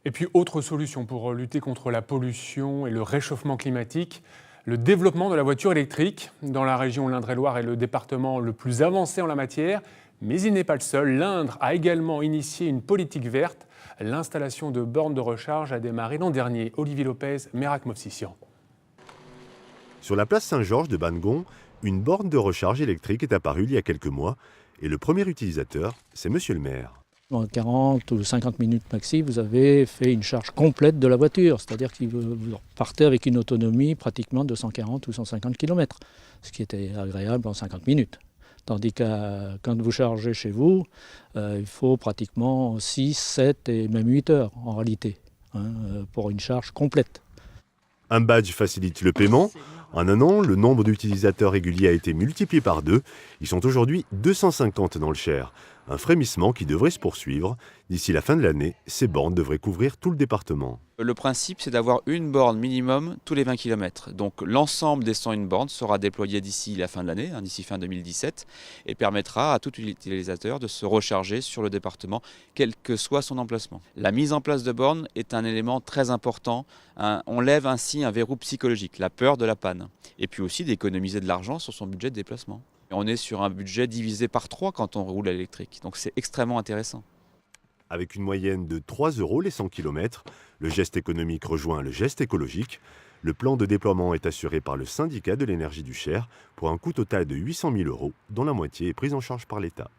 Et puis, autre solution pour lutter contre la pollution et le réchauffement climatique, le développement de la voiture électrique. Dans la région l'Indre-et-Loire est le département le plus avancé en la matière, mais il n'est pas le seul. L'Indre a également initié une politique verte. L'installation de bornes de recharge a démarré l'an dernier. Olivier Lopez, Merak Movsisyan. Sur la place Saint-Georges de Bannegon, une borne de recharge électrique est apparue il y a quelques mois et le premier utilisateur, c'est monsieur le maire. En 40 ou 50 minutes maxi, vous avez fait une charge complète de la voiture, c'est-à-dire que vous repartez avec une autonomie pratiquement de 140 ou 150 km, ce qui était agréable en 50 minutes. Tandis que quand vous chargez chez vous, il faut pratiquement 6, 7 et même 8 heures en réalité, pour une charge complète. Un badge facilite le paiement. En un an, le nombre d'utilisateurs réguliers a été multiplié par 2. Ils sont aujourd'hui 250 dans le Cher. Un frémissement qui devrait se poursuivre. D'ici la fin de l'année, ces bornes devraient couvrir tout le département. Le principe, c'est d'avoir une borne minimum tous les 20 km. Donc l'ensemble des 101 bornes sera déployé d'ici la fin de l'année, d'ici fin 2017, et permettra à tout utilisateur de se recharger sur le département, quel que soit son emplacement. La mise en place de bornes est un élément très important. On lève ainsi un verrou psychologique, la peur de la panne, et puis aussi d'économiser de l'argent sur son budget de déplacement. On est sur un budget divisé par 3 quand on roule à l'électrique, donc c'est extrêmement intéressant. Avec une moyenne de 3 € les 100 km, le geste économique rejoint le geste écologique. Le plan de déploiement est assuré par le syndicat de l'énergie du Cher pour un coût total de 800 000 €, dont la moitié est prise en charge par l'État.